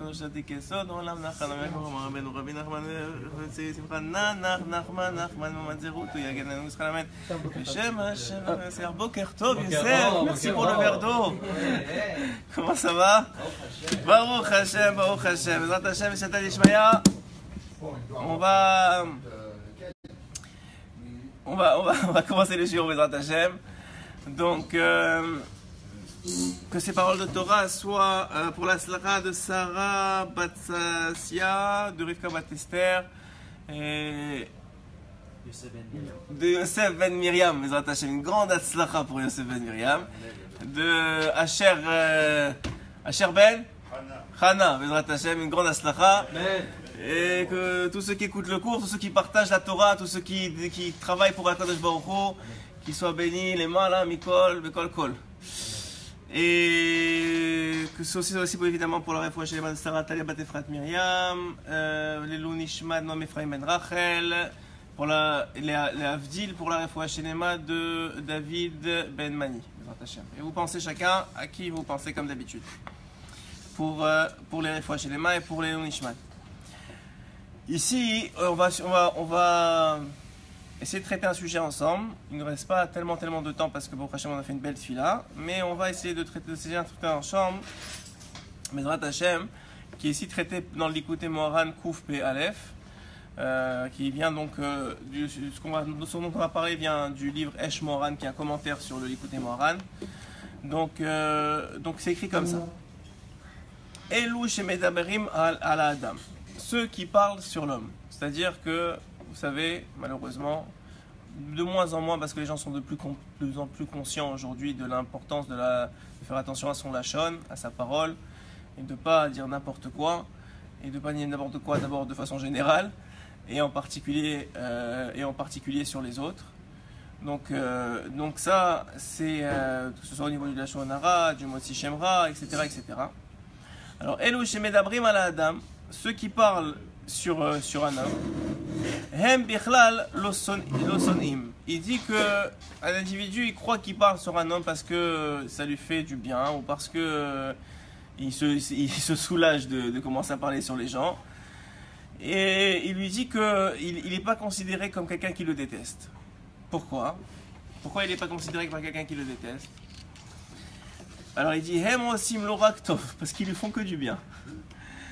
תנו שתיק יסוד עולם נחל המקום רבנו רבי נחמן שמחה נחמן ממד זירות הוא יגן לנו צריכה למד בשם השם בוקר טוב יוסף merci pour le verre d'eau comment ça va ברוך השם בעזרת השם ושתא דשמיא on va commencer le shiur Bezrat Hashem. Donc, que ces paroles de Torah soient pour la slacha de Sarah Batsasia, de Rivka Batester, et de Yosef Ben Miriam, Bezrat Hashem, une grande slacha pour Yosef Ben Miriam, de Asher Ben Chana, Bezrat Hashem, une grande slacha. Et que tous ceux qui écoutent le cours, tous ceux qui partagent la Torah, tous ceux qui travaillent pour HaKadosh Baruch Hu, qu'ils soient bénis, les mains Mikol, Bekol Kol. Et que ce soit aussi évidemment pour la réfouach chez les mains de Sarah Talia Bat Efrat Myriam, les Lounishmad Noam Ephraim Ben Rachel, pour les Avdil, pour la réfouach chez les mains de David Ben Mani. Et vous pensez chacun à qui vous pensez comme d'habitude. Pour les réfouach chez les mains et pour les Lounishmad. Ici, on va essayer de traiter un sujet ensemble. Il ne reste pas tellement de temps parce que pour Hachem on a fait une belle fila, mais on va essayer de traiter un sujet ensemble. Bezrat Hashem, qui est ici traité dans le Likutei Moharan Kouf Pe Aleph, qui vient donc ce dont on va parler vient du livre Esh Moharan, qui est un commentaire sur le Likutei Moharan. Donc c'est écrit comme ça. Elu shemedaberim al Adam. Ceux qui parlent sur l'homme. C'est-à-dire que, vous savez, malheureusement, de moins en moins, parce que les gens sont de plus en plus conscients aujourd'hui de l'importance de faire attention à son lachon, à sa parole, et de ne pas dire n'importe quoi, et de ne pas dire n'importe quoi d'abord de façon générale, et en particulier sur les autres. Donc ça, c'est que ce soit au niveau du lachon hara, du motzi shemra, etc. Alors, Elu shemedabrim ala adam, ceux qui parlent sur un homme, Hem bichlal lo sonim. Il dit que un individu il croit qu'il parle sur un homme parce que ça lui fait du bien ou parce que il se soulage de commencer à parler sur les gens. Et il lui dit qu'il n'est pas considéré comme quelqu'un qui le déteste. Pourquoi il n'est pas considéré comme quelqu'un qui le déteste? Alors il dit Hem osim lo rak tov, parce qu'ils lui font que du bien.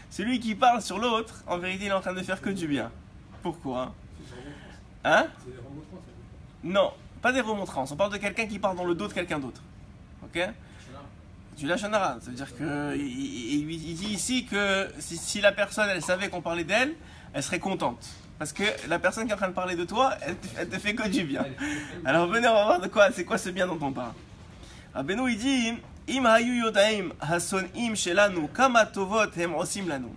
Celui qui parle sur l'autre, en vérité, il est en train de faire que du bien. Pourquoi? Hein? Non, pas des remontrances. On parle de quelqu'un qui parle dans le dos de quelqu'un d'autre. Ok? Du lachon hara. Ça veut dire qu'il dit ici que si la personne, elle savait qu'on parlait d'elle, elle serait contente. Parce que la personne qui est en train de parler de toi, elle te fait que du bien. Alors venez, on va voir de quoi, c'est quoi ce bien dont on parle. Rabbeinu, il dit... Im hayu yodaim hasonim shelanu kama tovot hem osim lanu.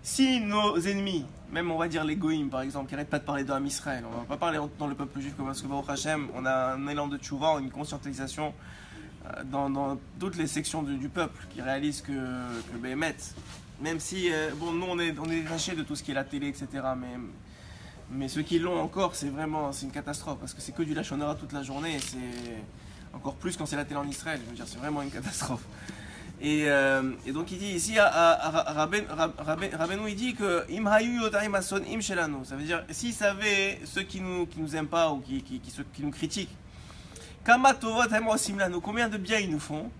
Si nos ennemis, même on va dire les goïms par exemple, qui n'arrêtent pas de parler de l'âme Israël, on ne va pas parler dans le peuple juif parce que Baruch Hashem, on a un élan de tchouva, une conscientisation dans toutes les sections du peuple qui réalisent que Béhémet, même si nous on est détachés de tout ce qui est la télé, etc. Mais ceux qui l'ont encore, c'est une catastrophe parce que c'est que du lachon hara toute la journée. C'est encore plus quand c'est la télé en Israël, je veux dire, c'est vraiment une catastrophe. Et donc il dit ici, Rabbeinu il dit que Im hayu yodaim hasonim shelanu, ça veut dire, s'ils savaient ceux qui nous aiment pas ou qui nous critiquent, Kama tovot hem osim lanu, combien de bien ils nous font,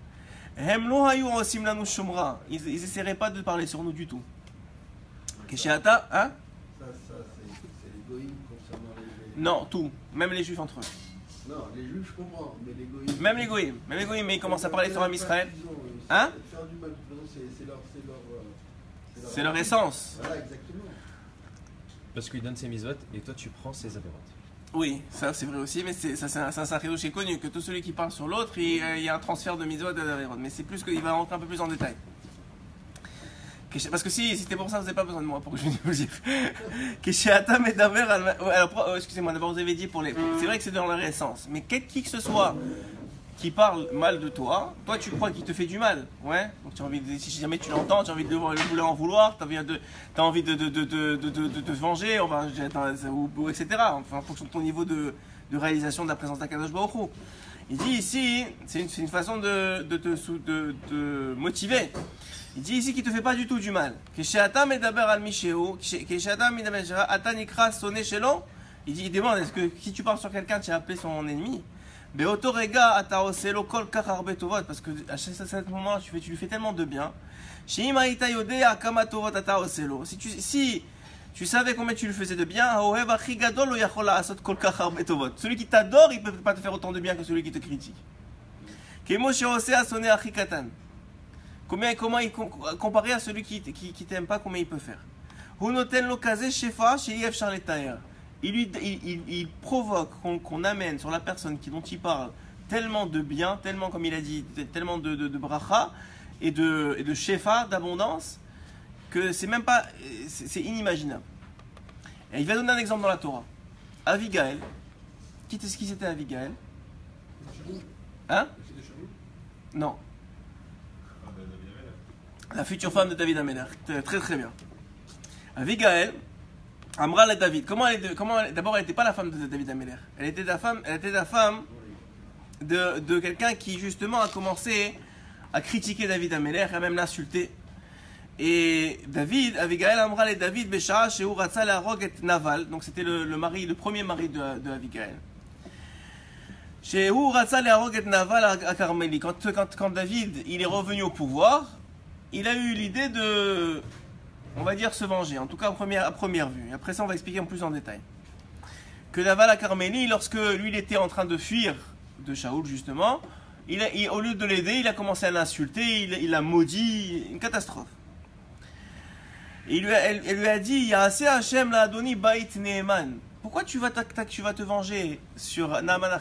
Hem lo hayu osim lanu shomra, ils essaieraient pas de parler sur nous du tout. Kesheata, hein? Ça c'est l'égoïsme concernant les... Non, tout, même les juifs entre eux. Non, les juifs je comprends, mais l'égoïsme... Même les goïms, mais ils commencent à parler sur l'âme Israël. Hein? Faire du mal, c'est leur essence. Voilà, exactement. Parce qu'il donne ses mitzvot et toi tu prends ses avérotes. Oui, ça c'est vrai aussi, mais c'est un chidouch qui est connu, que tout celui qui parle sur l'autre, il y a un transfert de mitzvot et d'avérotes. Mais c'est plus qu'il va rentrer un peu plus en détail. Parce que si c'était pour ça, vous n'avez pas besoin de moi pour que je vous dise. Alors, excusez-moi, d'abord vous avez dit pour les... C'est vrai que c'est dans leur essence, mais qui que ce soit qui parle mal de toi, toi tu crois qu'il te fait du mal, ouais. Donc tu as envie de, si jamais tu l'entends, tu as envie de le vouloir en vouloir, tu as envie de te venger, enfin, ou etc. Enfin, en fonction de ton niveau de réalisation de la présence d'Akadosh Baruch Hu. Il dit ici, c'est une façon de te motiver. Il dit ici qu'il ne te fait pas du tout du mal. Il demande, est-ce que si tu parles sur quelqu'un, tu as appelé son ennemi? Parce que à ce moment, tu lui fais tellement de bien. Si tu savais combien tu lui faisais de bien, celui qui t'adore, il ne peut pas te faire autant de bien que celui qui te critique. Comparé à celui qui t'aime pas, combien il peut faire. Il provoque qu'on amène sur la personne dont il parle tellement de bien, tellement, comme il a dit, tellement de bracha et de shefa, d'abondance, que c'est même pas, c'est inimaginable. Et il va donner un exemple dans la Torah. Abigail, qui c'était Abigail? Hein? Non. La future femme de David Améler. Très très bien. Abigail, Amra et David. D'abord, elle n'était pas la femme de David Améler. Elle était la femme de quelqu'un qui justement a commencé à critiquer David Améler et à même l'insulter. Et David, Abigail, Amra et David, Béchara, Shehu Ratza Leharog et Naval. Donc c'était le premier mari de Abigail. Shehu Ratza Leharog et Naval à Carmélie. Quand David il est revenu au pouvoir, il a eu l'idée de, on va dire, se venger, en tout cas à première vue. Et après ça, on va expliquer en plus en détail. Que Naval à Carmélie, lorsque lui, il était en train de fuir de Shaoul, justement, au lieu de l'aider, il a commencé à l'insulter, il l'a maudit, une catastrophe. Et elle lui a dit, Ya assez Hachem la Adoni Bait Neeman. Pourquoi tu vas te venger sur Naval?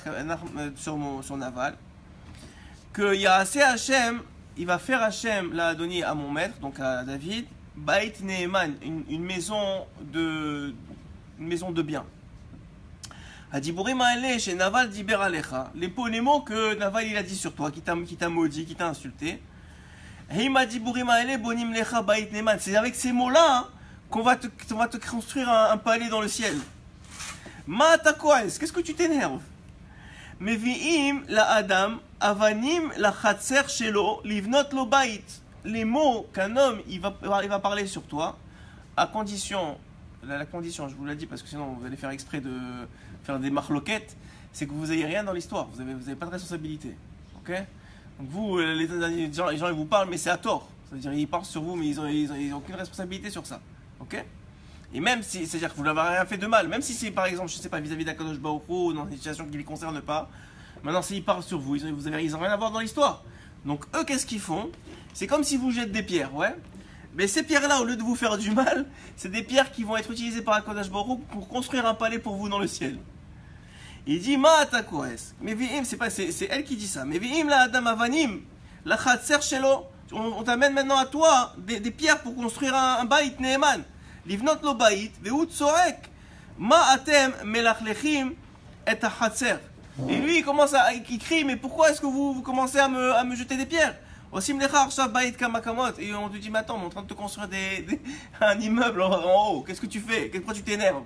Que Ya assez Hachem, il va faire Hachem l'a donné à mon maître, donc à David, Bait Neeman, une maison de bien. Adiburim Aele chez Naval Diber Alecha, les mots que Naval il a dit sur toi, qui t'a maudit, qui t'a insulté. Heima Diburim Aele Bonim Lecha Bait Neeman, c'est avec ces mots-là qu'on va te construire un palais dans le ciel. Ma takoes, qu'est-ce que tu t'énerves? Meviim la Adam, avanim la chatser shelo, livnot lo bait. Les mots qu'un homme il va parler sur toi, à condition, la condition, je vous l'ai dit parce que sinon vous allez faire exprès de faire des marloquettes, c'est que vous n'ayez rien dans l'histoire, vous avez pas de responsabilité. Ok? Donc vous, les gens ils vous parlent, mais c'est à tort. C'est-à-dire ils parlent sur vous, mais ils ont aucune responsabilité sur ça. Ok? Et même si, c'est-à-dire que vous n'avez rien fait de mal, même si c'est par exemple, je sais pas, vis-à-vis d'Akadosh Baruch Hu, dans une situation qui ne les concerne pas, maintenant s'ils parlent sur vous, ils n'ont rien à voir dans l'histoire. Donc eux, qu'est-ce qu'ils font? C'est comme si vous jetez des pierres, ouais. Mais ces pierres-là, au lieu de vous faire du mal, c'est des pierres qui vont être utilisées par Akadosh Baruch Hu pour construire un palais pour vous dans le ciel. Il dit, Ma takoes. Mais vi'im, c'est elle qui dit ça. Mais vi'im la adam avanim, la chatser shelo. On t'amène maintenant à toi des pierres pour construire un bait neeman. Livnot lo bait, ve'ut sorek. Ma atem melachlechim et hachatser. Et lui, il crie, mais pourquoi est-ce que vous commencez à me jeter des pierres? Osim lechar shav bait kamakamot. Et on te dit, mais attends, on est en train de te construire un immeuble en haut. Qu'est-ce que tu fais? Pourquoi tu t'énerves?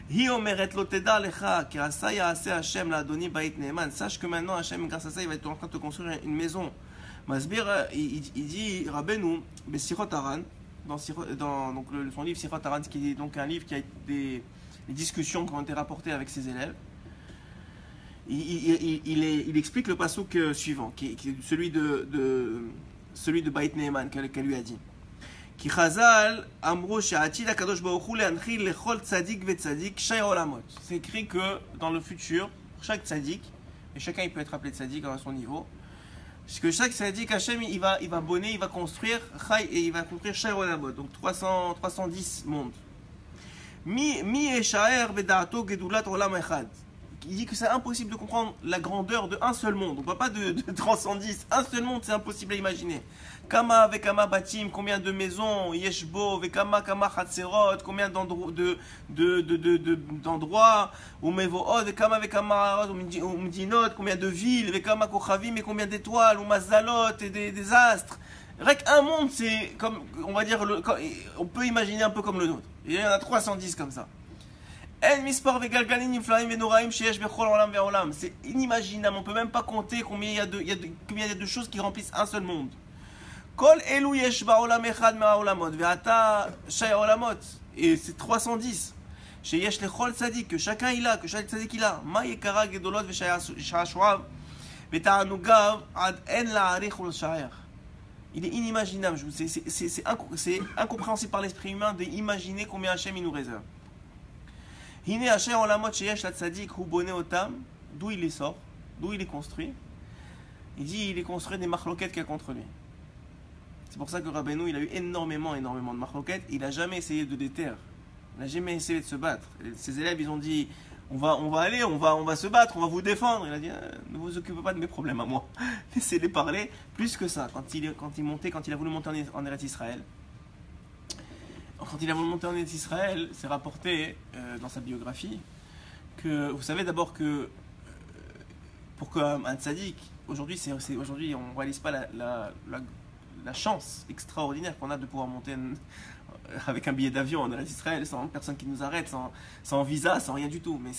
Hi omeret lo teda lecha, ki asa yaase Hashem la adoni bait neeman. Sache que maintenant, Hashem, grâce à ça, il va être en train de te construire une maison. Masbir, il dit, Rabbeinu, Besichot Haran, dans son livre Sichot Haran, qui est donc un livre qui a des discussions qui ont été rapportées avec ses élèves. Il explique le passouk suivant, qui est celui de Bait Neeman qu'elle lui a dit. Ki Chazal amro she'atid HaKadosh Baruch Hu le'anchil lechol tzadik ve'tzadik shay olamot. C'est écrit que dans le futur, pour chaque tzadik, et chacun il peut être appelé tzadik à son niveau, parce que chaque tzadik Hashem il va bonner, il va construire et il va construire shay olamot, donc 310 mondes. Mi eshaer beda'ato gedulat olam echad. Il dit que c'est impossible de comprendre la grandeur d'un seul monde. On ne parle pas de 310. Un seul monde, c'est impossible à imaginer. Kama avec Kama Batim, combien de maisons, Yeshbo, Vekama Kama Hatserot, combien d'endroits, Umevood, Vekama avec Kama Umdinot, combien de villes, Vekama Kochavim, et combien d'étoiles, Umazalot, et des astres. Rek un monde, c'est comme, on va dire, on peut imaginer un peu comme le nôtre. Il y en a 310 comme ça. C'est inimaginable, on ne peut même pas compter combien il y a de choses qui remplissent un seul monde. Kol elu yesh ba'olam echad ma'olamot, ve'ata shay olamot. Et c'est 310. Chez yesh lechol tzadik, que chacun il a, que chaque tzadik il a. Ma yekara gedolot ve'sha'ashuav, ve'ta'anugav ad en la'arich ul sha'er. Il est inimaginable, c'est incompréhensible par l'esprit humain d'imaginer combien Hachem il nous réserve. Hine Hachem olamot sheyesh la tzadik hu bone otam, d'où il les sort, d'où il les construit. Il dit il est construit des machloquettes qu'il y a contre lui. C'est pour ça que Rabbeinu il a eu énormément de machloquettes. Il n'a jamais essayé de les taire. Il n'a jamais essayé de se battre. Ses élèves ils ont dit on va se battre, on va vous défendre. Il a dit ne vous occupez pas de mes problèmes à moi. Laissez-les parler. Plus que ça, quand il a voulu monter en Eretz Israël. Quand il a voulu monter en Eretz Israël, c'est rapporté dans sa biographie que vous savez d'abord que pour qu'un tzaddik aujourd'hui on ne réalise pas la chance extraordinaire qu'on a de pouvoir monter avec un billet d'avion en Israël sans personne qui nous arrête, sans visa, sans rien du tout. Mais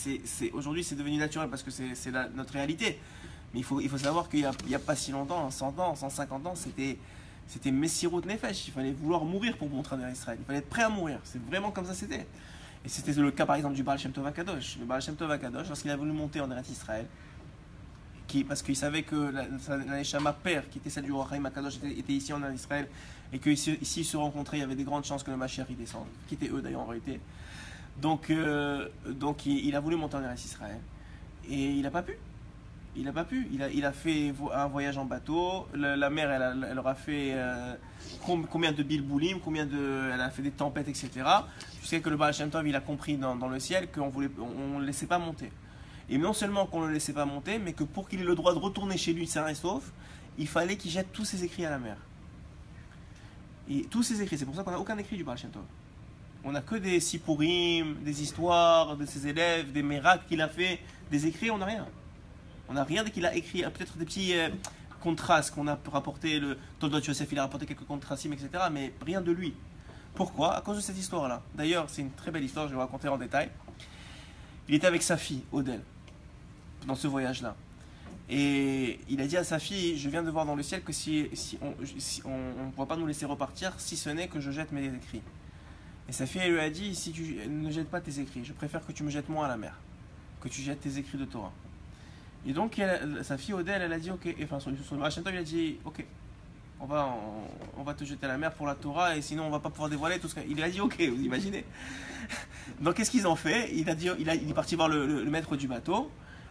aujourd'hui c'est devenu naturel parce que c'est notre réalité. Mais il faut savoir qu'il n'y a pas si longtemps, 100 ans, 150 ans, c'était Messirut Nefesh. Il fallait vouloir mourir pour montrer en Israël. Il fallait être prêt à mourir. C'est vraiment comme ça c'était. Et c'était le cas par exemple du Baal Shem Tov HaKadosh. Le Baal Shem Tov HaKadosh, lorsqu'il a voulu monter en Israël, parce qu'il savait que la Neshama père, qui était celle du Roi Chaim HaKadosh, était ici en Israël, et qu'ici ils se rencontraient, il y avait des grandes chances que le Mashiach y descende, qui étaient eux d'ailleurs en réalité. Donc il a voulu monter en Israël, et il n'a pas pu. Il a fait un voyage en bateau, la mer elle aura fait combien de bilboulim, elle a fait des tempêtes, etc. Jusqu'à que le Baal Shem Tov il a compris dans le ciel qu'on ne le laissait pas monter. Et non seulement qu'on ne le laissait pas monter, mais que pour qu'il ait le droit de retourner chez lui sain et sauf, il fallait qu'il jette tous ses écrits à la mer. Et tous ses écrits, c'est pour ça qu'on n'a aucun écrit du Baal Shem Tov. On n'a que des sipurim, des histoires de ses élèves, des miracles qu'il a fait, des écrits, on n'a rien. On n'a rien dès qu'il a écrit, peut-être des petits contrastes qu'on a rapporté, le Toldot Yosef il a rapporté quelques contrastim, etc., mais rien de lui. Pourquoi? À cause de cette histoire-là. D'ailleurs, c'est une très belle histoire, je vais vous raconter en détail. Il était avec sa fille, Odel, dans ce voyage-là. Et il a dit à sa fille, je viens de voir dans le ciel que si on ne pourra pas nous laisser repartir, si ce n'est que je jette mes écrits. Et sa fille elle lui a dit, si tu ne jettes pas tes écrits, je préfère que tu me jettes moi à la mer, que tu jettes tes écrits de Torah. Et donc sa fille Odel, elle a dit, ok, et, enfin sur le Baal Shem Tov, il a dit, ok, on va te jeter à la mer pour la Torah, et sinon on va pas pouvoir dévoiler tout ce qu'il a dit, ok, vous imaginez. Donc qu'est-ce qu'ils ont fait? Il est parti voir le maître du bateau,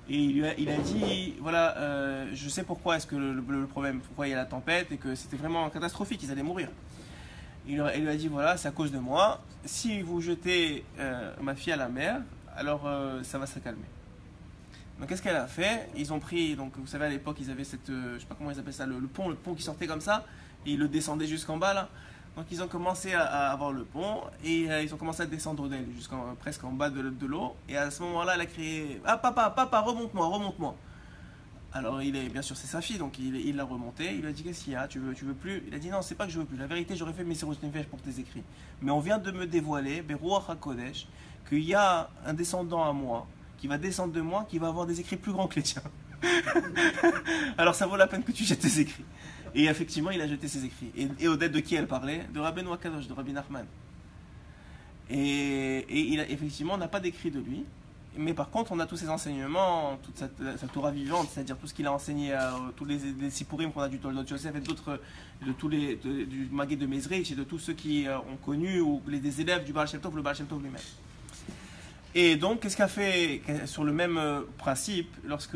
et il a dit, voilà, je sais pourquoi est-ce que le problème, pourquoi il y a la tempête, et que c'était vraiment catastrophique, ils allaient mourir. Il lui a dit, voilà, c'est à cause de moi, si vous jetez ma fille à la mer, alors ça va se calmer. Donc qu'est-ce qu'elle a fait? Ils ont pris, donc vous savez à l'époque ils avaient cette, je sais pas comment ils appellent ça, le pont qui sortait comme ça, et ils le descendaient jusqu'en bas là. Donc ils ont commencé à avoir le pont, et ils ont commencé à descendre d'elle presque en bas de l'eau. Et à ce moment-là elle a crié, ah papa, remonte-moi. Alors bien sûr c'est sa fille, donc il l'a remonté, il lui a dit qu'est-ce qu'il y a, tu veux plus? Il a dit non, c'est pas que je veux plus, la vérité j'aurais fait Messirut Nefesh pour tes écrits. Mais on vient de me dévoiler, Beruach HaKodesh, qu'il y a un descendant à moi, qui va descendre de moi, qui va avoir des écrits plus grands que les tiens. Alors ça vaut la peine que tu jettes tes écrits. Et effectivement, il a jeté ses écrits. Et Odette, de qui elle parlait? De Rabbeinu HaKadosh, de Rabbi Nachman. Et effectivement, on n'a pas d'écrit de lui. Mais par contre, on a tous ses enseignements, toute sa Torah vivante, c'est-à-dire tout ce qu'il a enseigné, tous les sipurim qu'on a du Toldot Yosef et d'autres, du Maguet de Mezrich et de tous ceux qui ont connu, ou des élèves du Baal Shem Tov, le Baal Shem Tov lui-même. Et donc, qu'est-ce qu'a fait, sur le même principe, lorsque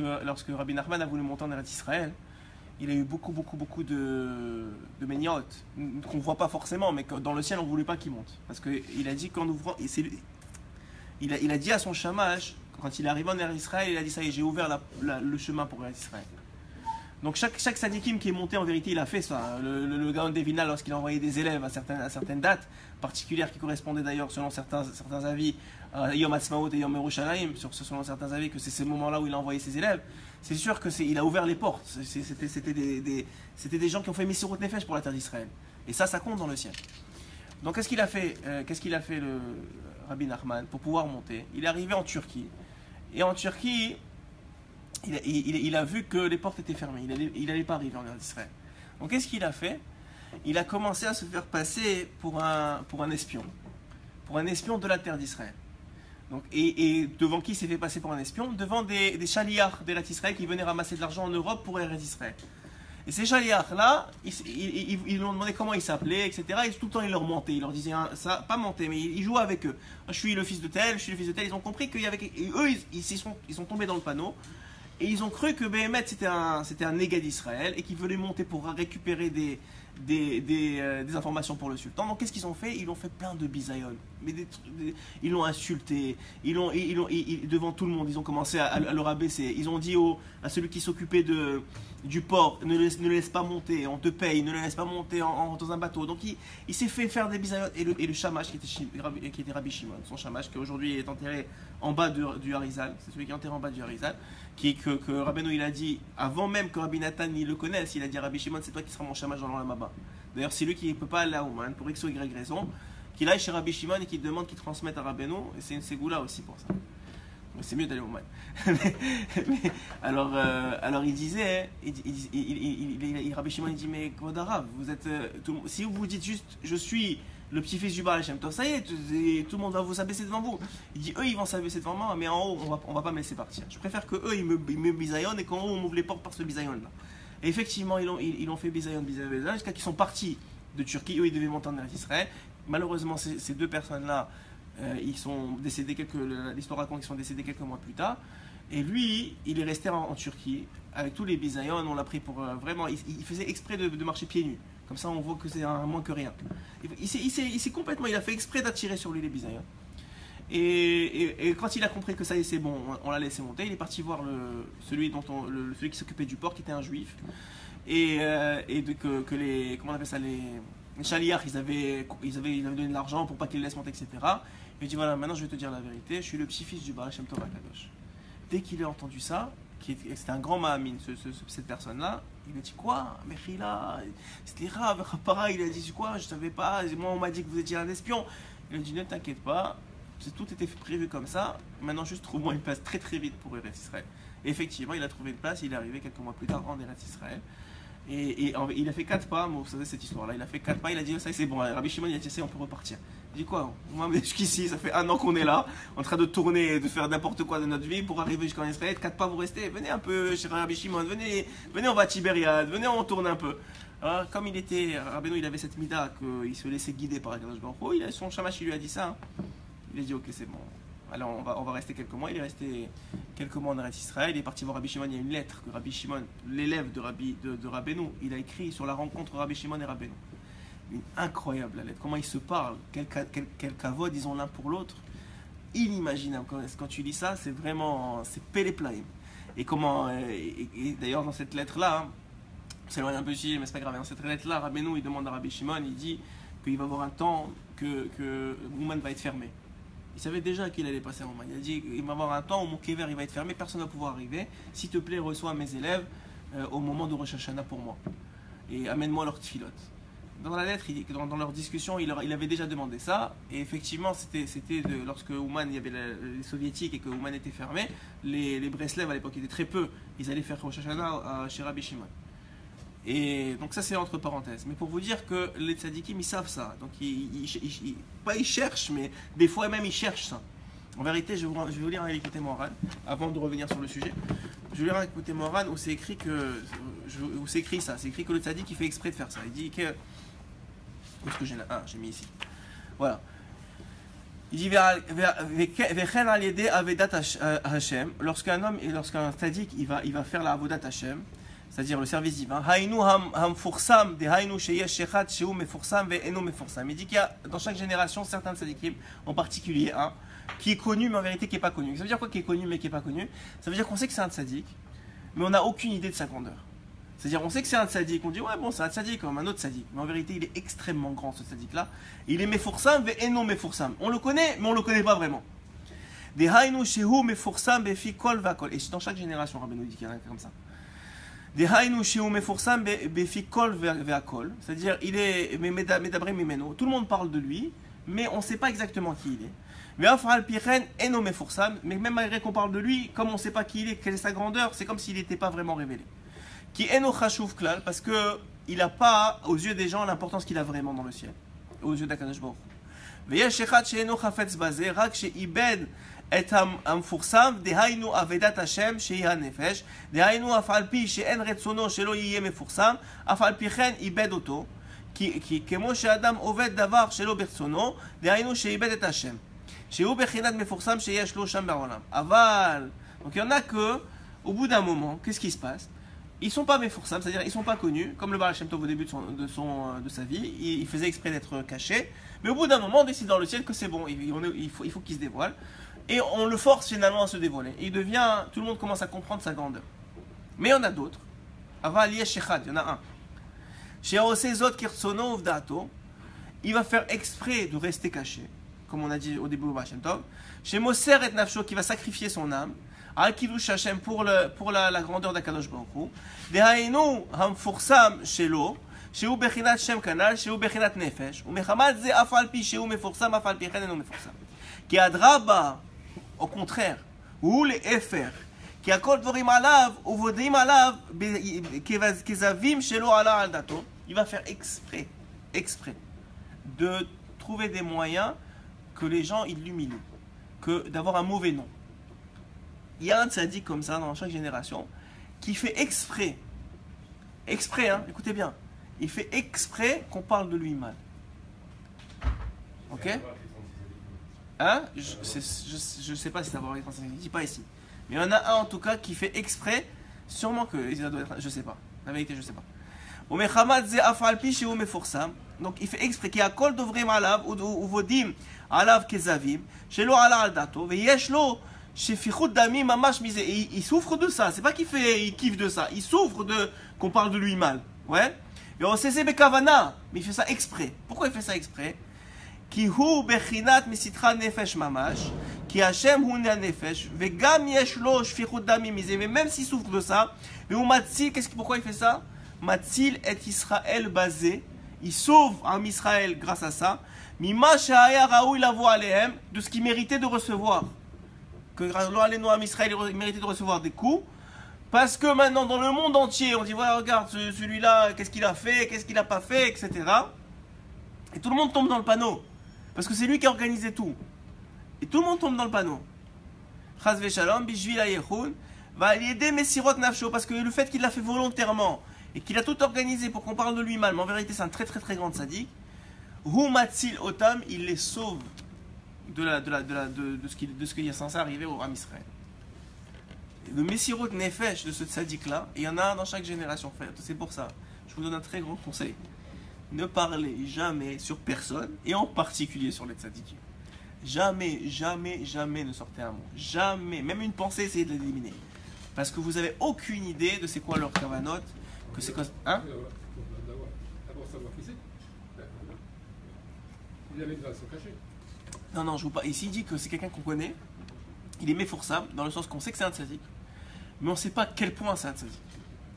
Rabbi Nachman a voulu monter en Eretz Israël, il a eu beaucoup de méniotes, qu'on ne voit pas forcément, mais que dans le ciel, on ne voulait pas qu'il monte. Parce qu'il a dit qu'en ouvrant, il a dit à son shamash, quand il est arrivé en Eretz Israël, il a dit ça y est, j'ai ouvert le chemin pour Eretz Israël. Donc chaque sadikim qui est monté, en vérité, il a fait ça. Le Gaon Devina, lorsqu'il a envoyé des élèves à certaines dates particulières qui correspondaient d'ailleurs, selon certains avis, à Yom Ha'atzmaut et Yom Yerushalayim, selon certains avis, que c'est ces moments-là où il a envoyé ses élèves. C'est sûr qu'il a ouvert les portes. C'était des gens qui ont fait Messirut Nefesh pour la terre d'Israël. Et ça compte dans le ciel. Donc qu'est-ce qu'il a fait le Rabbi Nachman pour pouvoir monter? Il est arrivé en Turquie. Et en Turquie, il a vu que les portes étaient fermées. Il n'allait pas arriver en Israël. Donc qu'est-ce qu'il a fait? il a commencé à se faire passer pour un espion. Pour un espion de la terre d'Israël. Donc, et devant qui il s'est fait passer pour un espion? Devant des chaliars d'Eretz Israël qui venaient ramasser de l'argent en Europe pour Eretz Israël. Et ces chaliars-là, ils lui ont demandé comment ils s'appelaient, etc. Et tout le temps, ils leur mentaient. Ils leur disaient, hein, ça, pas mentaient, mais ils jouaient avec eux. Je suis le fils de tel, je suis le fils de tel. Ils ont compris qu'il y avait. Et eux, ils sont tombés dans le panneau. Et ils ont cru que Béhémet, c'était un négat d'Israël et qu'ils voulaient monter pour récupérer des informations pour le sultan. Donc qu'est-ce qu'ils ont fait? Ils ont fait plein de bisaïon. Mais ils l'ont insulté, devant tout le monde, ils ont commencé à le rabaisser. Ils ont dit à celui qui s'occupait du port, ne le laisse pas monter, on te paye, ne le laisse pas monter dans un bateau. Donc il s'est fait faire des bisaïon. Et le shamash qui était Rabbi Shimon, son shamash qui aujourd'hui est enterré en bas du Harizal, c'est celui qui est enterré en bas du Harizal, que Rabbeinu il a dit, avant même que Rabbi Nathan il le connaisse, il a dit à Rabbi Shimon, c'est toi qui seras mon shamash dans l'Olam. D'ailleurs, c'est lui qui ne peut pas aller à Ouman, pour X ou Y raison, qu'il aille chez Rabbi Shimon et qu'il demande qu'il transmette à Rabbeinu, et c'est une ségoula aussi pour ça. Mais c'est mieux d'aller au Ouman. alors il disait, Rabbi Shimon il dit, mais Kvod Harav, vous êtes, si vous dites juste, je suis le petit-fils du Baal Hashem Tov, ça y est, tout le monde va vous s'abaisser devant vous. Il dit, eux ils vont s'abaisser devant moi, mais en haut on va pas me laisser partir. Je préfère que eux ils me bisaillonnent et qu'en haut on m'ouvre les portes par ce bisaillon là. Et effectivement ils ont fait bisaillon jusqu'à qu'ils sont partis de Turquie. Eux ils devaient monter en Eretz Israël. Malheureusement ces deux personnes là ils sont décédés l'histoire raconte qu'ils sont décédés quelques mois plus tard. Et lui il est resté en Turquie avec tous les bisaillons. On l'a pris pour vraiment, il faisait exprès de marcher pieds nus. Comme ça, on voit que c'est un moins que rien. Il a fait exprès d'attirer sur lui les bisaïons. Et quand il a compris que ça y est, c'est bon, on l'a laissé monter, il est parti voir celui qui s'occupait du port, qui était un juif. Que les, comment on appelle ça, les chaliars, ils avaient donné de l'argent pour pas qu'il le laisse monter, etc. Il dit, voilà, maintenant je vais te dire la vérité, je suis le petit-fils du Baal Hashem Tov HaKadosh. Dès qu'il a entendu ça, c'était un grand Mahamine, cette personne-là, il a dit quoi? Mais là, c'était grave, pareil, il a dit quoi? Je savais pas, moi on m'a dit que vous étiez un espion. Il a dit ne t'inquiète pas, tout était prévu comme ça, maintenant juste trouve-moi une place très très vite pour Eretz Israël. Et effectivement, il a trouvé une place, il est arrivé quelques mois plus tard en Eretz Israël. Et il a fait 4 pas, vous savez cette histoire-là, il a fait 4 pas, il a dit ça c'est bon, Rabbi Shimon il a dit ça, on peut repartir. Il dit quoi? Moi jusqu'ici, ça fait 1 an qu'on est là, en train de tourner, de faire n'importe quoi de notre vie pour arriver jusqu'en Israël, 4 pas vous restez, venez un peu chez Rabbi Shimon, venez on va à Tibériade, venez on tourne un peu. Alors, comme il était, Rabbeinu il avait cette mida qu'il se laissait guider par Akadosh Baruch Hu, son shamash il lui a dit ça, il a dit ok c'est bon. Alors on va rester quelques mois. Il est resté quelques mois en Eretz Israël. Il est parti voir Rabbi Shimon. Il y a une lettre que Rabbi Shimon, l'élève de Rabbeinu, il a écrit sur la rencontre Rabbi Shimon et Rabbeinu. Une incroyable la lettre. Comment ils se parlent, quel kavod ils ont l'un pour l'autre. Inimaginable. Quand tu lis ça, c'est vraiment, c'est péléplaïm. Et comment, et d'ailleurs dans cette lettre-là, on s'éloigne un peu ici, mais c'est pas grave. Dans cette lettre-là, Rabbeinu il demande à Rabbi Shimon, il dit qu'il va y avoir un temps que Ouman va être fermé. Il savait déjà qu'il allait passer à Ouman. Il a dit il va y avoir un temps où mon kéver il va être fermé, personne ne va pouvoir arriver. S'il te plaît, reçois mes élèves au moment de Rosh Hashanah pour moi. Et amène-moi leur tfilot. Dans la lettre, dans leur discussion, il avait déjà demandé ça. Et effectivement, c'était lorsque Ouman, il y avait les soviétiques et que Ouman était fermé, les Breslev à l'époque étaient très peu. Ils allaient faire Rosh Hashanah chez Rabbi Shimon. Et donc ça c'est entre parenthèses. Mais pour vous dire que les tzadikim ils savent ça. Donc ils cherchent, mais des fois même ils cherchent ça. En vérité, je vais vous lire un écouté Moran avant de revenir sur le sujet. Je vais lire un écouté Moran où c'est écrit ça. C'est écrit que le tzadik il fait exprès de faire ça. Il dit que où est-ce que j'ai là? Ah, j'ai mis ici. Voilà. Il dit Vechen al yedei avedat Hashem. Lorsqu'un tzadik il va faire la avodat Hashem, c'est-à-dire le service divin. Il dit qu'il y a dans chaque génération certains tzadikim, en particulier un, qui est connu mais en vérité qui n'est pas connu. Ça veut dire quoi qui est connu mais qui n'est pas connu? Ça veut dire qu'on sait que c'est un tzadik, mais on n'a aucune idée de sa grandeur. C'est-à-dire on sait que c'est un tzadik, on dit ouais bon c'est un tzadik comme un autre tzadik, mais en vérité il est extrêmement grand ce tzadik-là. Il est mefursam ve eno mefursam. On le connaît mais on ne le connaît pas vraiment. Et dans chaque génération, Rabbeinu dit qu'il y en a comme ça. C'est-à-dire, il est tout le monde parle de lui, mais on ne sait pas exactement qui il est. Mais même malgré qu'on parle de lui, comme on ne sait pas qui il est, quelle est sa grandeur, c'est comme s'il n'était pas vraiment révélé. Parce que il n'a pas, aux yeux des gens, l'importance qu'il a vraiment dans le ciel, aux yeux d'Akadosh Baruch Hu. ויש אחד שאינו חפץ בזה, רק שאיבד את המפורסם, דהיינו אבדת השם שהיא הנפש, דהיינו אף על פי שאין רצונו שלא יהיה מפורסם, אף על פי כן איבד אותו, כי כמו שאדם עובד דבר שלא ברצונו, דהיינו שאיבד את השם, שהוא בחינת מפורסם שיש לו שם בעולם. אבל, donc il y en a que, au bout d'un moment, qu'est-ce qui se passe? Ils sont pas mefoursam, c'est-à-dire ils sont pas connus, comme le Baal Shem Tov au début de sa vie, il faisait exprès d'être caché, mais au bout d'un moment on décide dans le ciel que c'est bon, il faut qu'il se dévoile, et on le force finalement à se dévoiler. Et il devient, tout le monde commence à comprendre sa grandeur. Mais il y en a d'autres, Aval Yesh Echad, il y en a un. Chez Osezot Kirtsono Uvdato, il va faire exprès de rester caché, comme on a dit au début au Baal Shem Tov, chez Moser et Nafsho qui va sacrifier son âme, Al-Kidush Hashem pour la grandeur d'Akadosh Baruch Hu. Dehainu hamfursam shelo, shehu bechinat Shem kanal, shehu bechinat nefesh, umechamat ze afal pi shehu mefursam, afal pi chen eno mefursam. Ki adraba, au contraire, ou les efer, ki akol dvorim alav, uvodim alav, kezavim shelo ala al dato, il va faire exprès de trouver des moyens que les gens ils l'humilient, que d'avoir un mauvais nom. Il y a un tzaddik comme ça dans chaque génération qui fait exprès, hein, écoutez bien, il fait exprès qu'on parle de lui mal. Ok? Hein? Je sais pas si ça va avoir les 35, je dis pas ici. Mais il y en a un en tout cas qui fait exprès, sûrement que ça doit être, je sais pas. La vérité, je sais pas. Donc il fait exprès qu'il y a kol dovrim alav ou vodim alav kezavim, shelo ala al dato, veyesh lo shefichut damim mamash mise. Il souffre de ça. C'est pas qu'il kiffe de ça. Il souffre de qu'on parle de lui mal. Ouais. Et on sait c'est bekavana, mais il fait ça exprès. Pourquoi il fait ça exprès? Ki hu bechinat misitra nefesh mamash, ki Hashem hu nefesh, vegam yesh lo shefichut damim mise. Mais même s'il souffre de ça, mais ou matzil, pourquoi il fait ça? Matzil et Israël basé. Il sauve un Israël grâce à ça. Mima shahaya raoui lavo alehem, de ce qu'il méritait de recevoir. Que Israël méritait de recevoir des coups, parce que maintenant dans le monde entier on dit voilà regarde celui-là qu'est-ce qu'il a fait, qu'est-ce qu'il n'a pas fait, etc. Et tout le monde tombe dans le panneau, parce que c'est lui qui a organisé tout, et tout le monde tombe dans le panneau. Chaz v'shalom bishvil hayechun va l'aider mesirot nafsho, parce que le fait qu'il l'a fait volontairement et qu'il a tout organisé pour qu'on parle de lui mal, mais en vérité c'est un très très très grand sadique. Hu matzil otam, il les sauve de ce qui est censé arriver au Am Israël. Le Messirut Nefesh de ce tzaddik là, il y en a un dans chaque génération, frère. C'est pour ça, je vous donne un très grand conseil. Ne parlez jamais sur personne, et en particulier sur les tzaddikim. Jamais, jamais, jamais ne sortez un mot. Jamais, même une pensée, essayez de l'éliminer. Parce que vous n'avez aucune idée de c'est quoi leur kavanot, que c'est quoi. Hein? D'abord savoir qui c'est. Il avait une version cachée. Non, je vous parle. Ici, il dit que c'est quelqu'un qu'on connaît. Il est méfoursam, dans le sens qu'on sait que c'est un tzaddik, mais on ne sait pas à quel point c'est un tzaddik.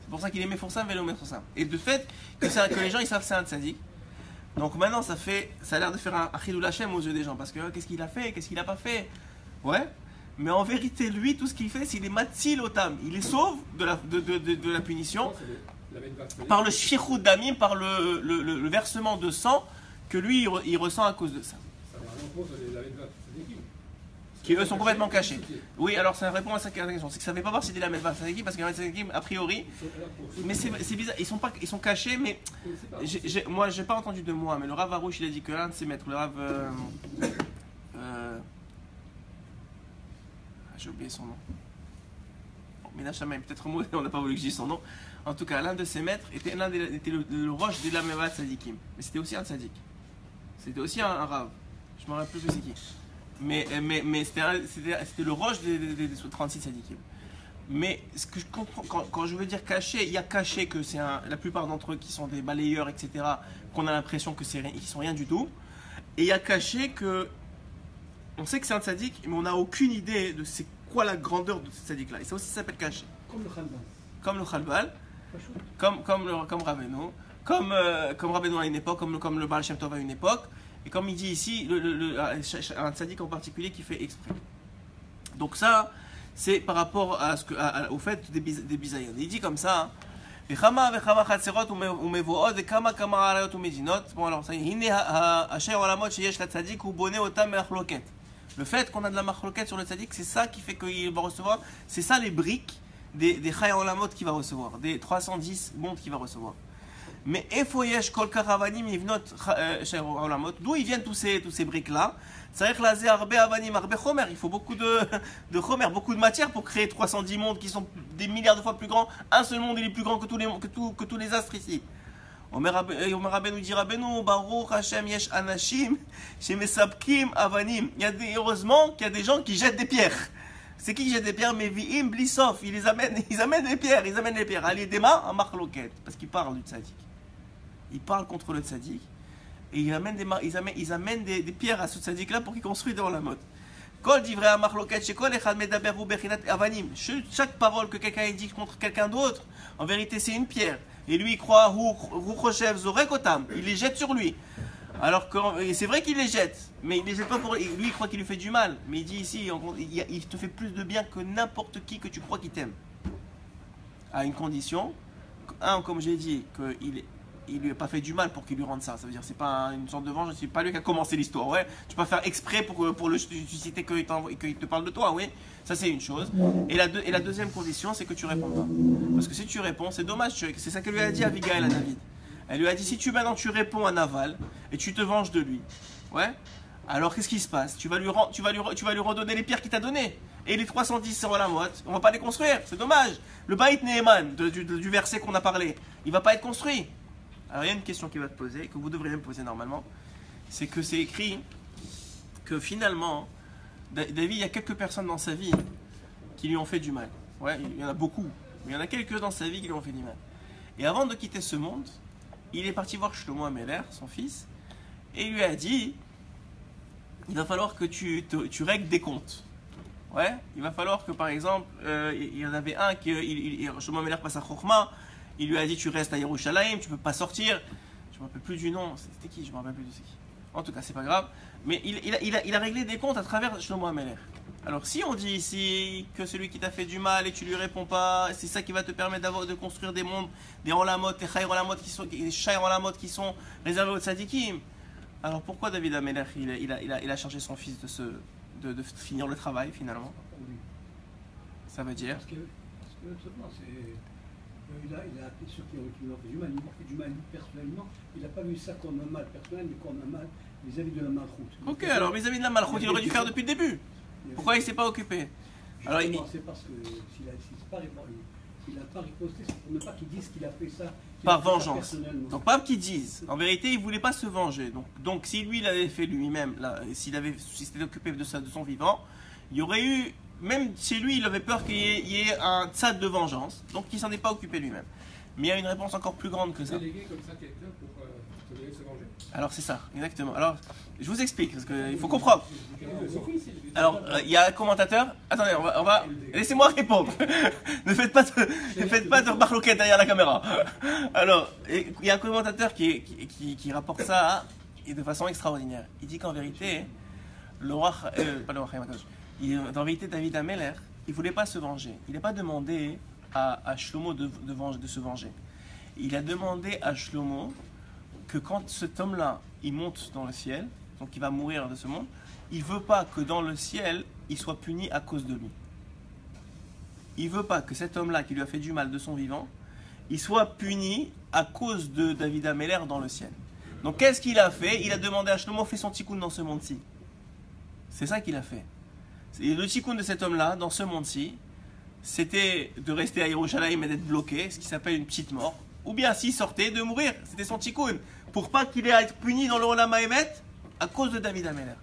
C'est pour ça qu'il est méfoursam, vélo méfoursam. Et de fait, que les gens ils savent que c'est un tzaddik. Donc maintenant, ça a l'air de faire un chilul Hashem aux yeux des gens, parce que qu'est-ce qu'il a fait, qu'est-ce qu'il n'a pas fait. Ouais. Mais en vérité, lui, tout ce qu'il fait, c'est qu'il est matzil otam. Il les sauve de la punition par le shichut damim, par le versement de sang que lui, il ressent à cause de ça. Qui eux sont complètement cachés. Oui, alors ça répond à sa question. C'est que ça ne fait pas voir si c'est la Medva Sadikim, parce que la Medva Sadikim, a priori, mais c'est bizarre, ils sont cachés, mais moi j'ai pas entendu de moi, mais le Rav Arouche il a dit que l'un de ses maîtres, le Rav. J'ai oublié son nom. Menachem, peut-être moi, on n'a pas voulu que je dise son nom. En tout cas, l'un de ses maîtres était le roche de la Medva Sadikim, mais c'était aussi un Sadik. C'était aussi un Rav. Je me rappelle plus c'est qui. Mais c'était le roche des 36 sadikim. Mais ce que je comprends, quand je veux dire caché, il y a caché que c'est la plupart d'entre eux qui sont des balayeurs, etc., qu'on a l'impression que qu'ils sont rien du tout. Et il y a caché que on sait que c'est un sadik, mais on n'a aucune idée de c'est quoi la grandeur de ce sadik là. Et ça aussi ça s'appelle caché. Comme le Khalbal, comme Rabbeinu, comme Rabbeinu à une époque, comme le Baal Shem Tov à une époque. Et comme il dit ici, un tzaddik en particulier qui fait exprès. Donc ça, c'est par rapport au fait des bisaïons. Il dit comme ça, וכמה וכמה חצרות ומבואות וכמה כמה עריות ומדינות. Bon alors, הנה השאר העולמות שיש לצדיק, הוא בונה אותם מהחלוקת. Le fait qu'on a de la marloquette sur le tzaddik, c'est ça qui fait qu'il va recevoir, c'est ça les briques des Chai Olamot qu'il va recevoir, des 310 mondes qu'il va recevoir. Mais Efoyesh Kol Karavanim Yivnot Chai Olamot, d'où ils viennent tous ces briques-là? C'est-à-dire que Arbe Avanim, Arbe Chomer, il faut beaucoup de Chomer, beaucoup de matière pour créer 310 mondes qui sont des milliards de fois plus grands. Un seul monde, il est plus grand que tous les astres ici. Omer Rabbeinu dit Rabbeinu, Baruch Hashem Yesh Anashim, Shemesabkim Avanim. Heureusement qu'il y a des gens qui jettent des pierres. C'est qui jette des pierres? Mais Vi'im Blissof, ils amènent les pierres. Ali Dema, à Marloquet, parce qu'ils parlent du tzaddik. Ils parlent contre le tzaddik. Et ils amènent des pierres à ce tzaddik-là pour qu'il construise dans la mode. Kol divrei à Marloquet, chez Kol Echad Medaber ou Bechinat Avanim. Chaque parole que quelqu'un dit contre quelqu'un d'autre, en vérité, c'est une pierre. Et lui, il croit, Ruchoshev Zorekotam, il les jette sur lui. Alors que c'est vrai qu'il les jette, mais il les jette pas pour lui, il croit qu'il lui fait du mal. Mais il dit ici, il te fait plus de bien que n'importe qui que tu crois qu'il t'aime. À une condition, comme j'ai dit, qu'il lui a pas fait du mal pour qu'il lui rende ça. Ça veut dire c'est pas une sorte de vengeance, c'est pas lui qui a commencé l'histoire. Ouais, tu peux pas faire exprès pour le susciter qu'il te parle de toi, oui. Ça c'est une chose. Et la deuxième condition, c'est que tu réponds pas. Parce que si tu réponds, c'est dommage. C'est ça que lui a dit Abigail à David. Elle lui a dit, si maintenant tu réponds à Naval et tu te venges de lui, ouais, alors qu'est-ce qui se passe? Tu vas lui redonner les pierres qu'il t'a données. Et les 310 sur la moite, on va pas les construire, c'est dommage. Le Baït Neheman, du verset qu'on a parlé, il va pas être construit. Alors il y a une question qui va te poser, que vous devriez me poser normalement, c'est que c'est écrit que finalement, David, il y a quelques personnes dans sa vie qui lui ont fait du mal. Ouais, il y en a beaucoup, mais il y en a quelques dans sa vie qui lui ont fait du mal. Et avant de quitter ce monde, il est parti voir Shlomo Améler, son fils, et il lui a dit, il va falloir que tu règles des comptes. Ouais, il va falloir que par exemple, il y en avait un qui, Shlomo Améler passe à Chokhmah, il lui a dit tu restes à Yerushalayim, tu peux pas sortir. Je me rappelle plus du nom, c'était qui? Je me rappelle plus de c'est qui. En tout cas, c'est pas grave. Mais il a réglé des comptes à travers Shlomo Améler. Alors si on dit ici que celui qui t'a fait du mal et tu lui réponds pas, c'est ça qui va te permettre de construire des mondes, des Olamot, des Chai Olamot qui sont réservés aux tzadikim. Alors pourquoi David Améler il a chargé son fils de finir le travail finalement? Ça veut dire parce que seulement il a appelé ceux qui lui ont fait du mal, il lui a fait du mal personnellement, il n'a pas vu ça comme un mal personnel, mais comme un mal vis-à-vis de la malchoute. Ok, alors vis-à-vis de la malchoute, il aurait dû faire depuis le début. Pourquoi il ne s'est pas occupé? Alors, c'est parce que s'il n'a pas riposté, c'est pour ne pas qu'il dise qu'il a fait ça par vengeance. Donc pas qu'ils disent. En vérité, il ne voulait pas se venger. Donc si lui l'avait fait lui-même, s'il s'était occupé de son vivant, il y aurait eu, même chez lui, il avait peur qu'il y ait un tzad de vengeance. Donc il ne s'en est pas occupé lui-même. Mais il y a une réponse encore plus grande que ça. Déléguer comme ça quelqu'un pour se venger. Alors c'est ça, exactement. Alors je vous explique parce qu'il faut comprendre. Alors il y a un commentateur. Attendez, on va laissez-moi répondre. ne faites pas de marloquette derrière la caméra. Alors il y a un commentateur qui rapporte ça de façon extraordinaire. Il dit qu'en vérité, en vérité David Améler, il voulait pas se venger. Il n'a pas demandé à Shlomo de se venger. Il a demandé à Shlomo que quand cet homme-là, il monte dans le ciel, donc il va mourir de ce monde, il ne veut pas que dans le ciel, il soit puni à cause de lui. Il ne veut pas que cet homme-là, qui lui a fait du mal de son vivant, il soit puni à cause de David Améler dans le ciel. Donc qu'est-ce qu'il a fait? Il a demandé à Shlomo, fais son tikkun dans ce monde-ci. C'est ça qu'il a fait. Et le tikkun de cet homme-là, dans ce monde-ci, c'était de rester à Yerushalayim et d'être bloqué, ce qui s'appelle une petite mort. Ou bien s'il sortait, de mourir. C'était son tikkun. Pour pas qu'il ait à être puni dans le Olam Haemet à cause de David Améler.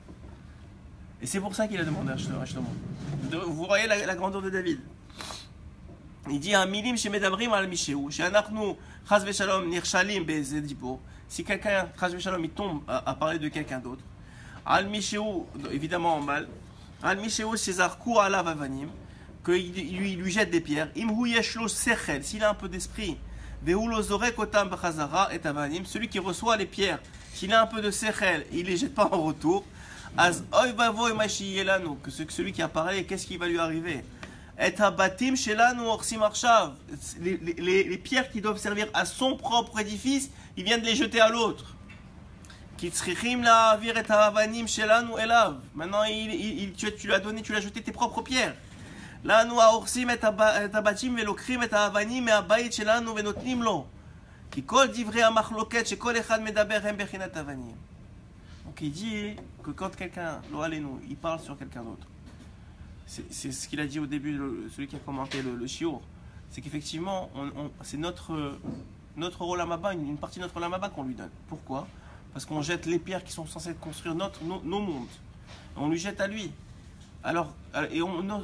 Et c'est pour ça qu'il a demandé à Shlomo. Vous voyez la grandeur de David. Il dit un milim chez Medabrim al Mishéou, chez Anachnu, Chaz Veshalom, Nirshalim, Bezedipo. Si quelqu'un, Chaz Veshalom, il tombe à parler de quelqu'un d'autre, al Mishéou, évidemment en mal, al Mishéou, César Kou ala Vavanim, qu'il lui jette des pierres, Imhu Yeshlo Sechel, s'il a un peu d'esprit, celui qui reçoit les pierres, s'il a un peu de sechel, il ne les jette pas en retour. Que celui qui a parlé, qu'est-ce qui va lui arriver? Et habatim shelanu orsim arshav. Les pierres qui doivent servir à son propre édifice, il vient de les jeter à l'autre. Kitzrichim la'avir et havanim shelanu elav. Maintenant, tu lui as donné, tu lui as jeté tes propres pierres. Lanu aorsim et habatim velokrim et havanim et habayit shelanu venotnim lo. Ki kol divrei hamachloket shekol echad medaber hem bechinat havanim. Donc il dit que quand quelqu'un, lo alenu, il parle sur quelqu'un d'autre. C'est ce qu'il a dit au début, celui qui a commenté le shiur. C'est qu'effectivement, c'est notre rôle à Maba, une partie de notre rôle à Maba qu'on lui donne. Pourquoi? Parce qu'on jette les pierres qui sont censées construire nos mondes. On lui jette à lui. Alors,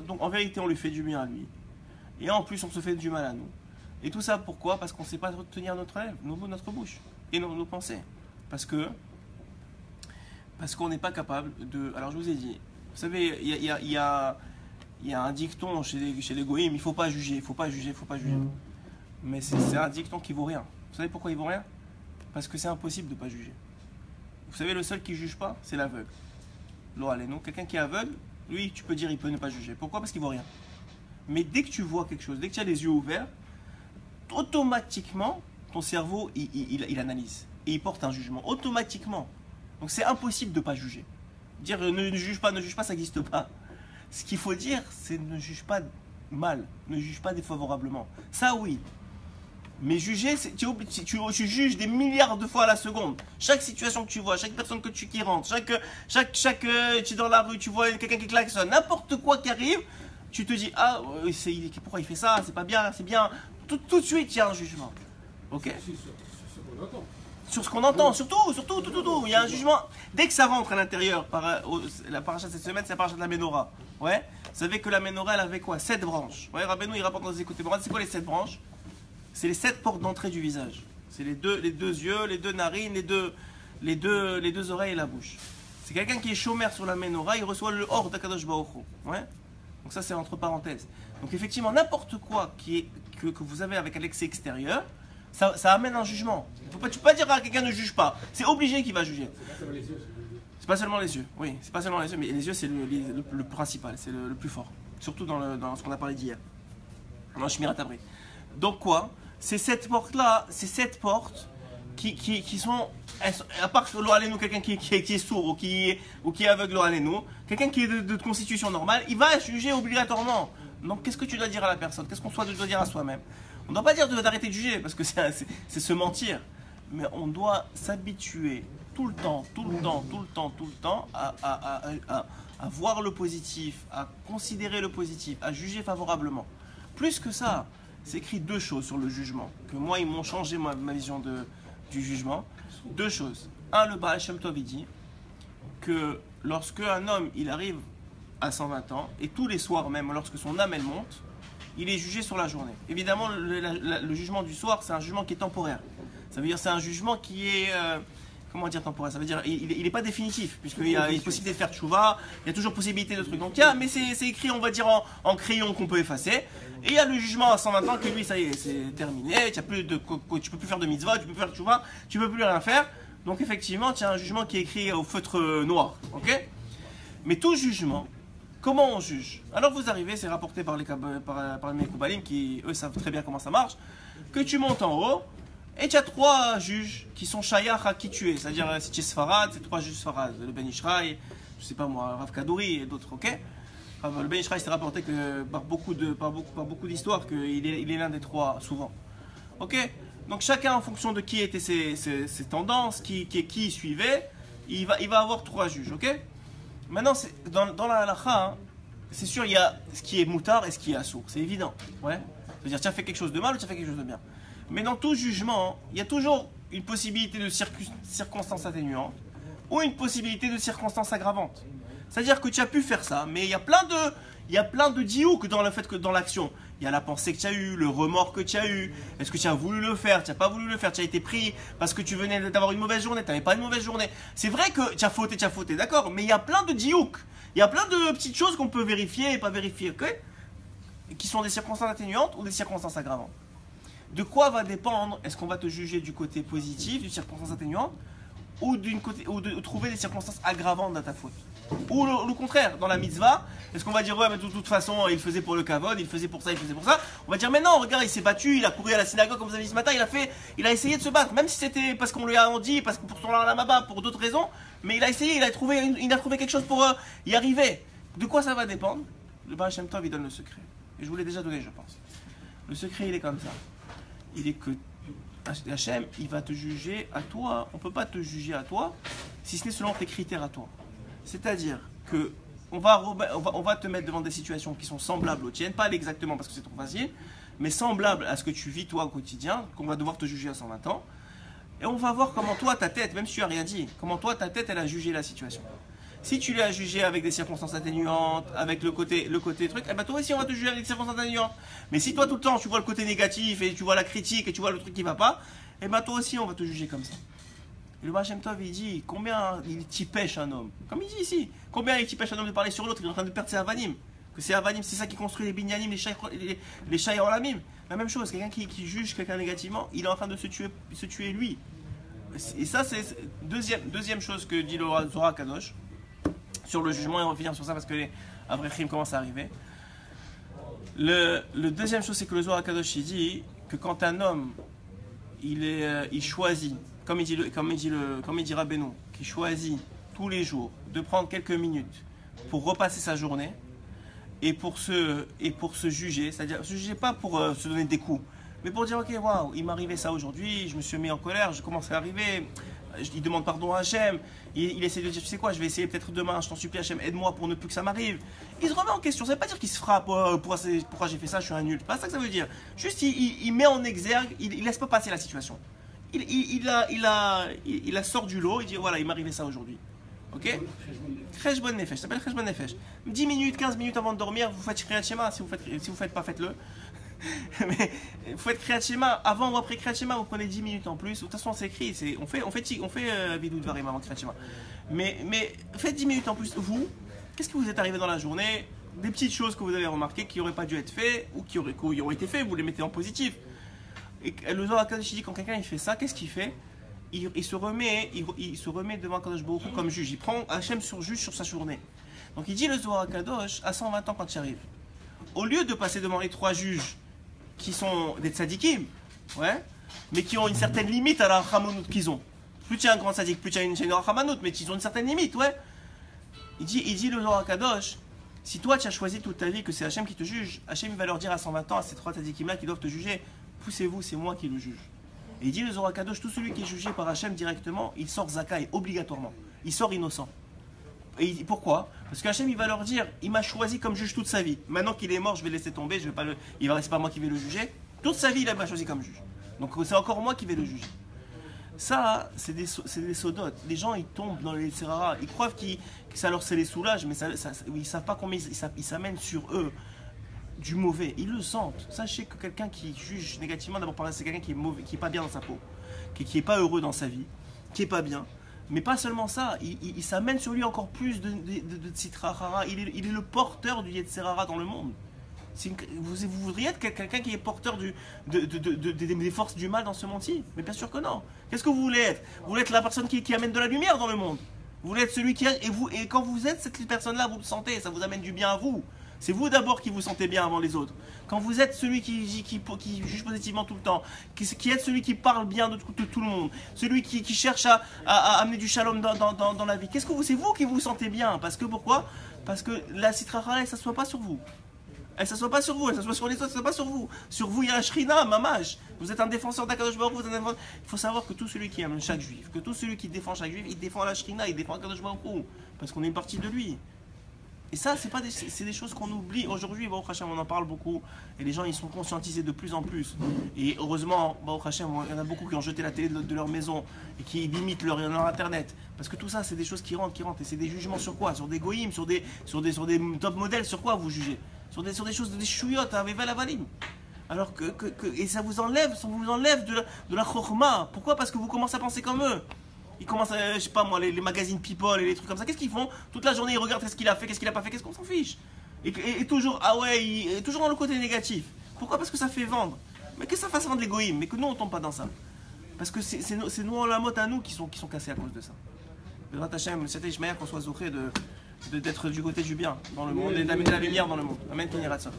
donc en vérité, on lui fait du bien à lui. Et en plus, on se fait du mal à nous. Et tout ça, pourquoi? Parce qu'on ne sait pas retenir notre lèvre, notre bouche et nos pensées. Parce qu'on n'est pas capable de... Alors, je vous ai dit, vous savez, il y a un dicton chez les goïms, il ne faut pas juger, il ne faut pas juger, il ne faut pas juger. Mais c'est un dicton qui vaut rien. Vous savez pourquoi il vaut rien? Parce que c'est impossible de ne pas juger. Vous savez, le seul qui ne juge pas, c'est l'aveugle. Quelqu'un qui est aveugle, lui, tu peux dire, il peut ne pas juger. Pourquoi? Parce qu'il ne voit rien. Mais dès que tu vois quelque chose, dès que tu as les yeux ouverts, automatiquement, ton cerveau, il analyse. Et il porte un jugement. Automatiquement. Donc c'est impossible de ne pas juger. Dire ne juge pas, ça n'existe pas. Ce qu'il faut dire, c'est ne juge pas mal, ne juge pas défavorablement. Ça oui. Mais juger, tu juges des milliards de fois à la seconde. Chaque situation que tu vois, chaque personne qui rentre, tu es dans la rue, tu vois quelqu'un qui klaxonne, n'importe quoi qui arrive, tu te dis, ah, pourquoi il fait ça, c'est pas bien, c'est bien. Tout de suite, il y a un jugement. Ok? Sur ce qu'on entend, surtout, tout. Il y a un jugement. Dès que ça rentre à l'intérieur, la paracha de cette semaine, c'est la paracha de la Ménorah. Ouais. Vous savez que la Ménorah, elle avait quoi? 7 branches. Ouais, Rabbeinu, il rapporte dans les écoutes. C'est quoi les 7 branches? C'est les 7 portes d'entrée du visage. C'est les deux yeux, les 2 narines, les deux oreilles et la bouche. C'est quelqu'un qui est chômeur sur la Ménorah, il reçoit le hors d'Akadosh Baruch Hu. Ouais. Donc ça, c'est entre parenthèses. Donc effectivement, n'importe quoi que vous avez avec l'excès extérieur, ça amène un jugement. Tu peux pas dire à quelqu'un ne juge pas. C'est obligé qu'il va juger. C'est pas seulement les yeux. Oui, c'est pas seulement les yeux, mais les yeux c'est le principal, c'est le plus fort. Surtout dans ce qu'on a parlé d'hier. Dans Shmirat Abri. Donc quoi? Ces 7 portes-là, ces 7 portes qui sont, à part que l'Oralénou, quelqu'un qui est sourd ou qui est aveugle l'Oralénou, quelqu'un qui est de constitution normale, il va juger obligatoirement. Donc qu'est-ce que tu dois dire à la personne? Qu'est-ce qu'on doit dire à soi-même? On ne doit pas dire d'arrêter de juger, parce que c'est se mentir. Mais on doit s'habituer tout le temps à voir le positif, à considérer le positif, à juger favorablement. Plus que ça, c'est écrit 2 choses sur le jugement, que moi, ils m'ont changé ma vision du jugement. 2 choses. Le Baal Shem Tov, il dit que lorsque un homme, il arrive à 120 ans, et tous les soirs même, lorsque son âme, elle monte, il est jugé sur la journée. Évidemment, le jugement du soir, c'est un jugement qui est temporaire. Ça veut dire c'est un jugement qui est... comment dire temporaire? Ça veut dire il n'est pas définitif, puisqu'il y a une possibilité de faire tchouva, il y a toujours possibilité de trucs. Donc mais c'est écrit, on va dire, en crayon qu'on peut effacer. Et il y a le jugement à 120 ans que lui, ça y est, c'est terminé. Tu peux plus faire de mitzvah, tu peux plus faire de tchouva, tu peux plus rien faire. Donc effectivement, tu as un jugement qui est écrit au feutre noir. Ok? Mais tout jugement, comment on juge? Alors vous arrivez, c'est rapporté par les Mekoubalim qui, eux, savent très bien comment ça marche, que tu montes en haut, et tu as 3 juges qui sont shayach à qui tu es. C'est-à-dire, si tu es Sfarad, c'est 3 juges Sfarad. Le Ben Ishraï, je sais pas moi, Rav Kadouri et d'autres, ok? Le Ben Ishraï, c'est rapporté que, par beaucoup d'histoires qu'il est l'un des 3, souvent. Ok? Donc chacun, en fonction de qui étaient ses tendances, qui suivait, il va avoir 3 juges, ok? Maintenant, dans la halakha, hein, c'est sûr, il y a ce qui est moutard et ce qui est assour. C'est évident. Ouais? C'est-à-dire, tu as fait quelque chose de mal ou tu as fait quelque chose de bien. Mais dans tout jugement, il y a toujours une possibilité de circonstance atténuante ou une possibilité de circonstance aggravante. C'est-à-dire que tu as pu faire ça, mais il y a plein de diouk dans le fait que dans l'action. Il y a la pensée que tu as eue, le remords que tu as eu. Est-ce que tu as voulu le faire, tu n'as pas voulu le faire, tu as été pris parce que tu venais d'avoir une mauvaise journée, tu n'avais pas une mauvaise journée. C'est vrai que tu as fauté, d'accord, mais il y a plein de diouk. Il y a plein de petites choses qu'on peut vérifier et pas vérifier, ok? Qui sont des circonstances atténuantes ou des circonstances aggravantes. De quoi va dépendre, est-ce qu'on va te juger du côté positif, d'une circonstance atténuante, ou de trouver des circonstances aggravantes dans ta faute? Ou le contraire, dans la mitzvah, est-ce qu'on va dire ouais mais de toute façon il faisait pour le kavod, il faisait pour ça, il faisait pour ça. On va dire mais non, regarde, il s'est battu, il a couru à la synagogue comme vous avez dit ce matin, il a essayé de se battre, même si c'était parce qu'on lui a dit, parce que pour son lamaba, pour d'autres raisons, mais il a essayé, il a trouvé quelque chose pour y arriver. De quoi ça va dépendre? Le Baal Shem Tov il donne le secret. Et je vous l'ai déjà donné, je pense. Le secret il est comme ça. Il est que Hachem, il va te juger à toi. On ne peut pas te juger à toi si ce n'est selon tes critères à toi. C'est-à-dire que on va te mettre devant des situations qui sont semblables aux tiennes, pas exactement parce que c'est trop facile, mais semblables à ce que tu vis toi au quotidien, qu'on va devoir te juger à 120 ans. Et on va voir comment toi, ta tête, même si tu n'as rien dit, comment toi, ta tête, elle a jugé la situation. Si tu l'as jugé avec des circonstances atténuantes, avec le côté truc, eh ben toi aussi on va te juger avec des circonstances atténuantes. Mais si toi tout le temps tu vois le côté négatif et tu vois la critique et tu vois le truc qui va pas, eh ben toi aussi on va te juger comme ça. Et le Baal Shem Tov il dit combien il t'y pêche un homme, comme il dit ici, combien il t'y pêche un homme de parler sur l'autre, il est en train de perdre ses avanim, que c'est avanim, c'est ça qui construit les binyanim, les shayr en lamim. La même chose, quelqu'un qui juge quelqu'un négativement, il est en train de se tuer lui. Et ça c'est deuxième chose que dit le Zohar Kadosh. Sur le jugement, et on va finir sur ça parce que les Avreichim commencent à arriver. Le deuxième chose, c'est que le Zohar Kadosh il dit que quand un homme il choisit, comme il dit Rabbeinu, qui choisit tous les jours de prendre quelques minutes pour repasser sa journée et pour se juger, c'est-à-dire se juger pas pour se donner des coups, mais pour dire ok, waouh, il m'est arrivé ça aujourd'hui, je me suis mis en colère, je commence à arriver. Il demande pardon à Hachem, il essaie de dire, tu sais quoi, je vais essayer peut-être demain, je t'en supplie Hachem, aide-moi pour ne plus que ça m'arrive. Il se remet en question, ça ne veut pas dire qu'il se frappe, pourquoi j'ai fait ça, je suis un nul, c'est pas ça que ça veut dire. Juste, il met en exergue, il laisse pas passer la situation. Il la sort du lot, il dit, voilà, il m'est arrivé ça aujourd'hui. Ok? Cheshbon Nefesh, ça s'appelle Cheshbon Nefesh. 10 minutes, 15 minutes avant de dormir, vous faites Kriyat Shema, si vous faites pas, faites-le. Mais il faut être Kriyat Shema, avant ou après Kriyat Shema, vous prenez 10 minutes en plus. De toute façon, c'est écrit, on fait Vidou Dvarim avant Kriyat Shema. Mais faites 10 minutes en plus. Vous, qu'est-ce que vous êtes arrivé dans la journée? Des petites choses que vous avez remarquées qui n'auraient pas dû être faites ou qui auraient été faites, vous les mettez en positif. Et le Zohar HaKadosh dit quand quelqu'un il fait ça, qu'est-ce qu'il fait? Il se remet devant Kadosh Baruch Hu comme juge. Il prend Hachem juge sur sa journée. Donc il dit le Zohar HaKadosh à 120 ans quand il arrive. Au lieu de passer devant les 3 juges qui sont des tzadikim, ouais, mais qui ont une certaine limite à la rachamanou qu'ils ont. Plus tu es un grand tzadik, plus tu as une rachamanou, mais ils ont une certaine limite, ouais. Il dit le Zohar HaKadosh, si toi tu as choisi toute ta vie que c'est Hachem qui te juge, Hachem il va leur dire à 120 ans à ces 3 tzadikim là qui doivent te juger, poussez-vous, c'est moi qui le juge. Et il dit le Zohar HaKadosh, tout celui qui est jugé par Hachem directement, il sort zakai obligatoirement, il sort innocent. Et pourquoi? Parce qu'Hachem il va leur dire, il m'a choisi comme juge toute sa vie. Maintenant qu'il est mort, je vais laisser tomber, c'est pas moi qui vais le juger. Toute sa vie, il m'a choisi comme juge. Donc c'est encore moi qui vais le juger. Ça, c'est des sodotes. Les gens, ils tombent dans les serraras. Ils croient que ça les soulage, mais ils savent pas combien ils s'amènent sur eux du mauvais. Ils le sentent. Sachez que quelqu'un qui juge négativement, d'abord c'est quelqu'un qui est mauvais, qui est pas bien dans sa peau, qui est pas heureux dans sa vie, qui est pas bien. Mais pas seulement ça, il s'amène sur lui encore plus de Tsitrahara. Il est le porteur du Yetzerara dans le monde. Vous voudriez être quelqu'un qui est porteur des forces du mal dans ce monde-ci? Mais bien sûr que non. Qu'est-ce que vous voulez être? Vous voulez être la personne qui amène de la lumière dans le monde. Vous voulez être celui qui... Et quand vous êtes cette personne-là, vous le sentez, ça vous amène du bien à vous. C'est vous d'abord qui vous sentez bien avant les autres. Quand vous êtes celui qui juge positivement tout le temps, qui est celui qui parle bien de tout le monde, celui qui cherche à amener du shalom dans la vie, c'est vous qui vous sentez bien. Parce que pourquoi? Parce que la Sitra Hara, elle ne s'assoit pas sur vous. Elle ne s'assoit pas sur vous, elle s'assoit sur les autres, elle ne s'assoit pas sur vous. Sur vous, il y a un Shrina, Mamash. Vous êtes un défenseur d'Akadosh Baruch Hu. Il faut savoir que tout celui qui aime chaque juif, que tout celui qui défend chaque juif, il défend la Shrina, il défend Akadosh Baruch Hu. Parce qu'on est une partie de lui. Et ça, c'est des choses qu'on oublie. Aujourd'hui, Baruch Hashem, on en parle beaucoup. Et les gens, ils sont conscientisés de plus en plus. Et heureusement, Baruch Hashem, il y en a beaucoup qui ont jeté la télé de leur maison et qui limitent leur Internet. Parce que tout ça, c'est des choses qui rentrent. Et c'est des jugements sur quoi? Sur des goïms, sur des top modèles. Sur quoi vous jugez? Sur des choses, des chouillottes, avec valavalim. Alors et ça vous enlève de la chorma. Pourquoi? Parce que vous commencez à penser comme eux. Ils commencent à, je sais pas moi, les magazines People et les trucs comme ça. Qu'est-ce qu'ils font? Toute la journée, ils regardent qu'est-ce qu'il a fait, qu'est-ce qu'il a pas fait, qu'est-ce qu'on s'en fiche. Et toujours, ah ouais, toujours dans le côté négatif. Pourquoi? Parce que ça fait vendre. Mais que ça fasse vendre l'égoïme, mais que nous on tombe pas dans ça. Parce que c'est nous, la motte à nous qui sont cassés à cause de ça. Le Rat Hashem, c'était Ishmael qu'on soit zoché d'être du côté du bien dans le monde et d'amener la lumière dans le monde. Amen, Kenny Ratson.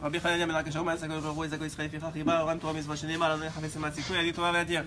רבי חנניה בן עקשיא אומר, "זכו ישראל לפיכך ריבה, אורם תורה מצווה שנאמר, לא נחפש למען סיכוי, ידי תורה וידיר."